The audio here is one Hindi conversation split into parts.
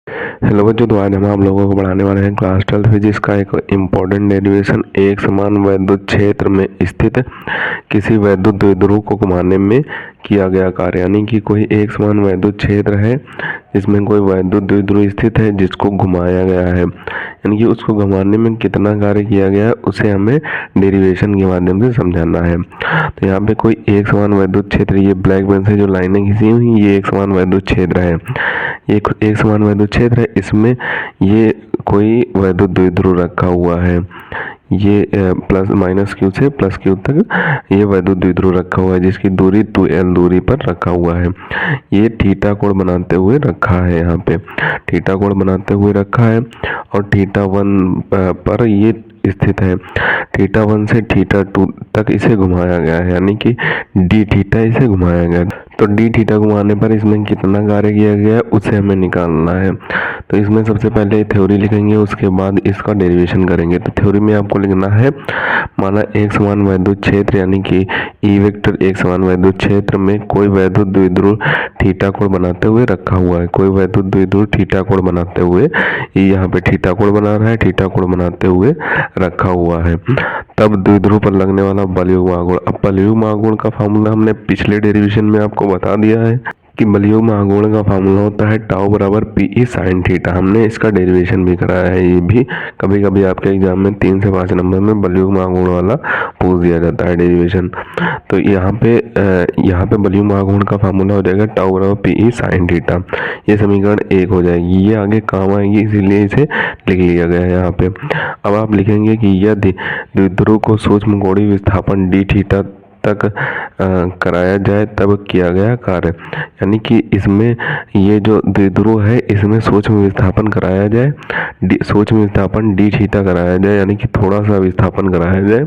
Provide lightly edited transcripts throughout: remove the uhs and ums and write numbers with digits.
हेलो बच्चों, तो आज हम आप लोगों को पढ़ाने वाले हैं क्लास 12 फिजिक्स का एक इम्पोर्टेंट डेरिवेशन। एक समान वैद्युत क्षेत्र में स्थित किसी वैद्युत द्विध्रुव को घुमाने में किया गया कार्य। यानी कि कोई एक समान वैद्युत क्षेत्र है जिसमें कोई वैद्युत द्विध्रुव स्थित है जिसको घुमाया गया है, यानी कि उसको घुमाने में कितना कार्य किया गया है उसे हमें डेरिवेशन के माध्यम से समझाना है। तो यहाँ पे कोई एक समान वैद्युत क्षेत्र, ये ब्लैक पेन से जो लाइनें खींची हुई ये एक समान वैद्युत क्षेत्र है। एक समान वैद्युत क्षेत्र है, इसमें ये कोई वैद्युत द्विध्रुव रखा हुआ है। ये प्लस माइनस क्यू से प्लस क्यू तक ये वैद्युत द्विध्रुव रखा हुआ है जिसकी दूरी 2l दूरी पर रखा हुआ है। ये थीटा कोण बनाते हुए रखा है, यहाँ पे थीटा कोण बनाते हुए रखा है और थीटा 1 पर ये स्थित है। थीटा 1 से थीटा 2 तक इसे घुमाया गया है, यानी कि डी थीटा इसे घुमाया गया है। तो डी थीटा घुमाने पर इसमें कितना कार्य किया गया है उसे हमें निकालना है। तो इसमें सबसे पहले थ्योरी लिखेंगे, उसके बाद इसका डेरिवेशन करेंगे। तो थ्योरी में आपको लिखना है, माना एक समान वैद्युत क्षेत्र यानी कि ई वेक्टर एक समान वैद्युत क्षेत्र में कोई वैद्युत द्विध्रुव थीटा कोण बनाते हुए रखा हुआ है। कोई वैद्युत द्विध्रुव थीटा कोण बनाते हुए, यहाँ पे थीटा कोण बना रहा है, थीटा कोण बनाते हुए रखा हुआ है। तब द्विध्रुव पर लगने वाला बलयुग्म आघूर्ण। अब बलयुग्म आघूर्ण का फार्मूला हमने पिछले डेरिवेशन में आपको बता दिया है कि बलयुग्म आघूर्ण का फार्मूला होता है टाउ बराबर पी साइन थीटा। हमने इसका डेरिवेशन भी कराया है। ये भी कभी कभी आपके एग्जाम में 3 से 5 नंबर में बलयुग्म आघूर्ण वाला पूछ दिया जाता है डेरिवेशन। तो यहाँ पे बलयुग्म आघूर्ण का फार्मूला हो जाएगा टाउ बराबर पी साइन थीटा। ये समीकरण 1 हो जाएगी, ये आगे काम आएगी इसीलिए इसे लिख लिया गया है यहाँ पे। अब आप लिखेंगे कि यदि द्विध्रुव को सूक्ष्म कोणीय विस्थापन डी थीटा तक कराया जाए तब किया गया कार्य। यानी कि इसमें ये जो द्विध्रुव है इसमें सूक्ष्म विस्थापन कराया जाए, सूक्ष्म विस्थापन डी थीटा कराया जाए, यानी कि थोड़ा सा विस्थापन कराया जाए।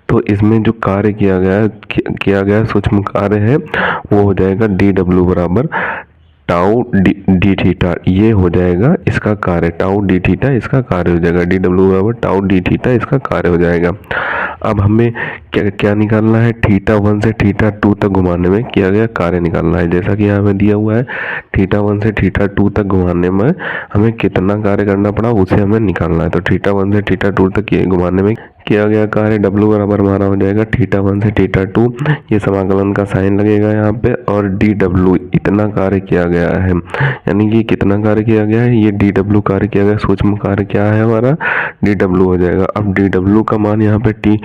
तो इसमें जो कार्य किया गया सूक्ष्म कार्य है वो हो जाएगा डी डब्ल्यू बराबर टाउ डी थीटा। ये हो जाएगा इसका कार्य, टाउ डी थीटा इसका कार्य हो जाएगा, डी डब्ल्यू बराबर टाउ डी थीटा इसका कार्य हो जाएगा। अब हमें क्या निकालना है, थीटा 1 से थीटा 2 तक घुमाने में किया गया कार्य निकालना है। जैसा कि यहाँ पे दिया हुआ है, थीटा 1 से थीटा 2 तक घुमाने में हमें कितना कार्य करना पड़ा उसे हमें निकालना है। तो थीटा 1 से थीटा 2 तक घुमाने में किया गया कार्य W बराबर हमारा हो जाएगा थीटा 1 से थीटा 2, ये समाकलन का साइन लगेगा यहाँ पे, और डी डब्ल्यू इतना कार्य किया गया है। यानी कि कितना कार्य किया गया है, ये डी डब्ल्यू कार्य किया गया, सूक्ष्म कार्य क्या है हमारा डी डब्ल्यू हो जाएगा। अब डी डब्ल्यू का मान यहाँ पे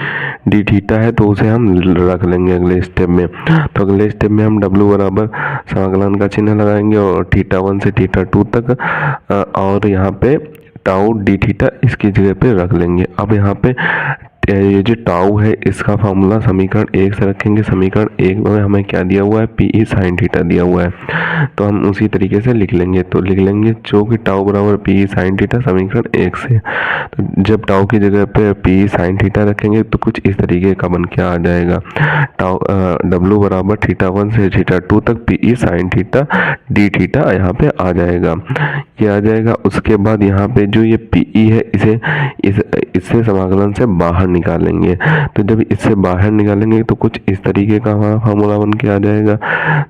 डी थीटा है तो उसे हम रख लेंगे अगले स्टेप में। तो अगले स्टेप में हम W बराबर समाकलन का चिन्ह लगाएंगे और थीटा 1 से थीटा 2 तक और यहाँ पे टाउ डी थीटा इसकी जगह पे रख लेंगे। अब यहाँ पे ये जो टाउ है इसका फार्मूला समीकरण 1 से रखेंगे। समीकरण 1 में हमें क्या दिया हुआ है, पी साइन थीटा दिया हुआ है, तो हम उसी तरीके से लिख लेंगे। तो लिख लेंगे जो कि टाउ बराबर पी साइन थीटा समीकरण 1 से। तो जब टाउ की जगह पे पी साइन थीटा रखेंगे तो कुछ इस तरीके का बन के आ जाएगा, टाउ डब्ल्यू बराबर थीटा 1 से थीटा 2 तक P sine theta D theta यहाँ पे आ जाएगा, ये आ जाएगा। उसके बाद यहाँ पे जो ये पी है इससे समाकलन से बाहर निकालेंगे। तो जब इससे बाहर निकालेंगे तो कुछ इस तरीके का हमारा फार्मूला बन के आ जाएगा।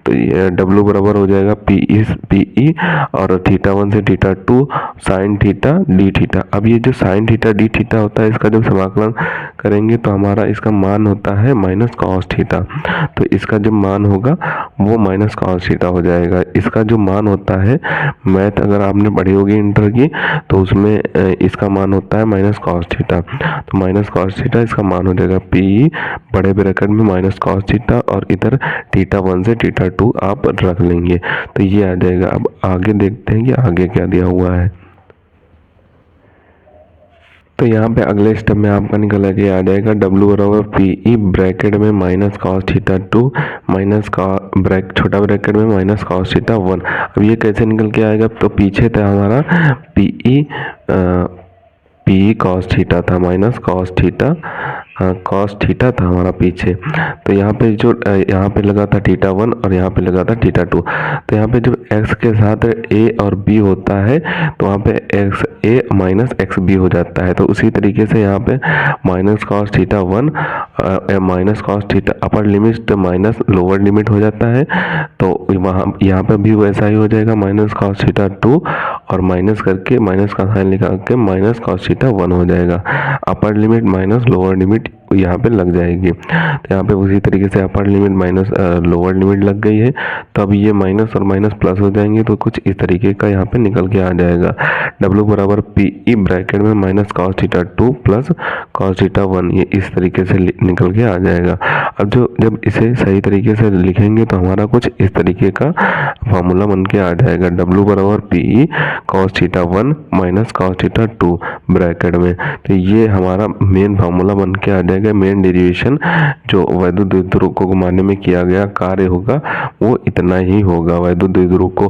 तो ये W बराबर हो जाएगा पी और थीटा 1 से theta 2 sine theta D theta. अब ये जो साइन थीटा डी थीटा होता है इसका जब समाकलन करेंगे तो हमारा इसका मान होता है माइनस कॉस थीटा। तो इसका जो मान होगा वो माइनस कॉस थीटा हो जाएगा। इसका जो मान होता है, मैथ अगर आपने पढ़ी होगी इंटर की तो उसमें इसका मान होता है माइनस कॉस थीटा। तो माइनस कॉस थीटा इसका मान हो जाएगा पी बड़े ब्रैकेट में माइनस कॉस थीटा और इधर थीटा 1 से थीटा 2 आप रख लेंगे तो ये आ जाएगा। अब आगे देखते हैं कि आगे क्या दिया हुआ है। तो यहाँ पे अगले स्टेप में आपका निकल के आ जाएगा W बराबर पी ब्रैकेट में माइनस कॉस थीटा 2 माइनस छोटा ब्रैकेट में माइनस कॉस थीटा 1। अब ये कैसे निकल के आएगा, तो पीछे था हमारा पी कॉस थीटा था minus cos theta cos theta था हमारा पीछे। तो यहाँ पे जो यहाँ पे लगा था थीटा 1 और यहाँ पे लगा था थीटा 2। तो यहाँ पे जब x के साथ a और b होता है तो वहाँ पे एक्स ए माइनस एक्स बी हो जाता है। तो उसी तरीके से यहाँ पे minus cos theta 1 minus cos theta upper limit minus lower limit हो जाता है। तो वहाँ यहाँ पे भी वैसा ही हो जाएगा, माइनस कॉस थीटा 2 और माइनस करके माइनस का साइन लिखा के माइनस कॉस थीटा 1 हो जाएगा। Upper limit minus lower limit यहाँ पे लग जाएगी। तो यहाँ पे उसी तरीके से upper limit minus lower limit लग गई है। तो अब ये माइनस और माइनस प्लस हो जाएंगे तो कुछ इस तरीके का यहाँ पे निकल के आ जाएगा। W बराबर पी ई ब्रैकेट में minus cos theta 2 plus cos theta 1, ये इस तरीके से निकल के आ जाएगा। अब जब इसे सही तरीके से लिखेंगे तो हमारा कुछ इस तरीके का फार्मूला बन के आ जाएगा। W बराबर P E cos theta 1 minus cos theta 2 bracket में। तो ये हमारा मेन फार्मूला बन के आ जाएगा। मेन डेरिवेशन जो वैद्युत द्विध्रुव को घुमाने में किया गया कार्य होगा वो इतना ही होगा। वैद्युत द्विध्रुव को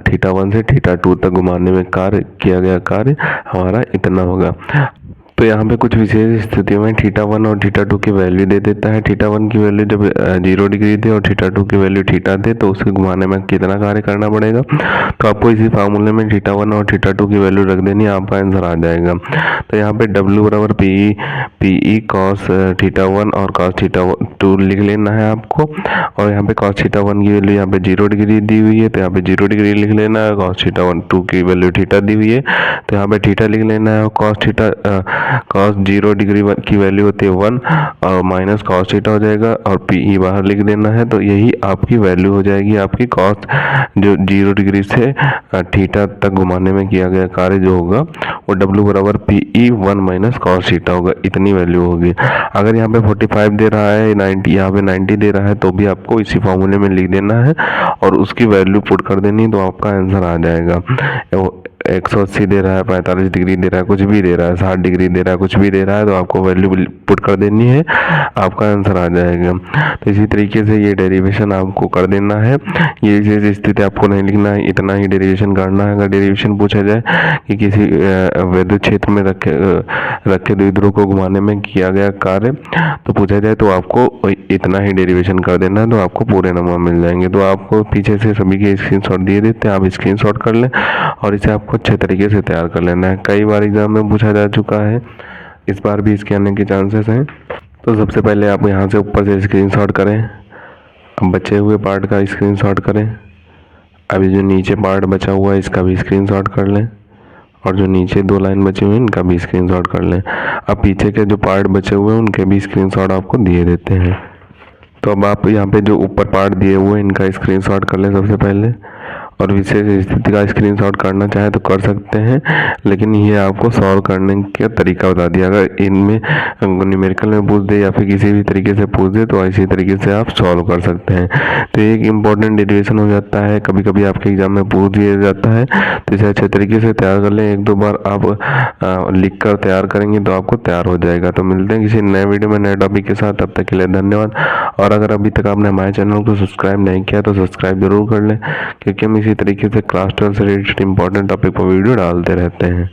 थीटा 1 से थीटा 2 तक घुमाने में किया गया कार्य हमारा इतना होगा। तो यहाँ पे कुछ विशेष स्थितियों में थीटा 1 और थीटा 2 की वैल्यू दे देता है। थीटा 1 की वैल्यू जब 0 डिग्री दे और थीटा 2 की वैल्यू थीटा दे तो उसके घुमाने में कितना कार्य करना पड़ेगा। तो आपको इसी फार्मूले में थीटा 1 और थीटा 2 की वैल्यू रख देनी, आपका आंसर आ जाएगा। तो यहाँ पे W बराबर पी ई कॉस थीटा 1 और कॉस थीटा 2 लिख लेना है आपको। और यहाँ पे कॉस थीटा 1 की वैल्यू यहाँ पे 0 डिग्री दी हुई है तो यहाँ पे 0 डिग्री लिख लेना है। कॉस थीटा 2 की वैल्यू थीटा दी हुई है तो यहाँ पे थीटा लिख लेना है। कॉस 0 डिग्री की वैल्यू होती है 1 और माइनस कॉस थीटा हो जाएगा और पी ई बाहर लिख देना है। तो यही आपकी वैल्यू हो जाएगी आपकी कॉस जो 0 डिग्री से थीटा तक घुमाने में किया गया कार्य जो होगा वो W बराबर P E 1 minus cos theta होगा, इतनी वैल्यू होगी। अगर यहाँ पे 45 दे रहा है 90 यहाँ पे 90 दे रहा है तो भी आपको इसी फॉर्मूले में लिख देना है और उसकी वैल्यू पुट कर देनी तो आपका आंसर आ जाएगा। 180 दे रहा है, 45 डिग्री दे रहा है, कुछ भी दे रहा है, 60 डिग्री दे रहा है, कुछ भी दे रहा है तो आपको वैल्यू पुट कर देनी है, आपका आंसर आ जाएगा। तो इसी तरीके से ये डेरिवेशन आपको कर देना है। ये विशेष स्थिति आपको नहीं लिखना है, इतना ही डेरिवेशन करना है। अगर डेरिवेशन पूछा जाए कि किसी विद्युत क्षेत्र में रखे द्विध्रुव को घुमाने में किया गया कार्य तो पूछा जाए तो आपको इतना ही डेरिवेशन कर देना है तो आपको पूरे नंबर मिल जाएंगे। तो आपको पीछे से सभी के स्क्रीनशॉट दिए देते हैं, आप स्क्रीनशॉट कर लें और इसे आपको अच्छे तरीके से तैयार कर लेना है। कई बार एग्जाम में पूछा जा चुका है, इस बार भी इसके आने के चांसेस हैं। तो सबसे पहले आप यहाँ से ऊपर से स्क्रीनशॉट करें, अब बचे हुए पार्ट का स्क्रीनशॉट करें। अभी जो नीचे पार्ट बचा हुआ है इसका भी स्क्रीनशॉट कर लें और जो नीचे 2 लाइन बची हुई है इनका भी स्क्रीनशॉट कर लें। अब पीछे के जो पार्ट बचे हुए हैं उनके भी स्क्रीनशॉट आपको दिए देते हैं। तो अब आप यहाँ पे जो ऊपर पार्ट दिए हुए हैं इनका स्क्रीनशॉट कर लें सबसे पहले, और विशेष स्थिति का स्क्रीनशॉट करना चाहे तो कर सकते हैं, लेकिन ये आपको सॉल्व करने का तरीका बता दिया। अगर इनमें न्यूमेरिकल में पूछ दे या फिर किसी भी तरीके से पूछ दे तो इसी तरीके से आप सॉल्व कर सकते हैं। तो एक इम्पॉर्टेंट डेरिवेशन हो जाता है, कभी कभी आपके एग्जाम में पूछ दिया जाता है तो इसे अच्छे तरीके से तैयार कर लें। 1-2 बार आप लिख कर तैयार करेंगे तो आपको तैयार हो जाएगा। तो मिलते हैं किसी नए वीडियो में नए टॉपिक के साथ, तब तक के लिए धन्यवाद। और अगर अभी तक आपने हमारे चैनल को सब्सक्राइब नहीं किया तो सब्सक्राइब जरूर कर लें, क्योंकि हम इसी तरीके से क्लास 12 से रिलेटेड इंपॉर्टेंट टॉपिक पर वीडियो डालते रहते हैं।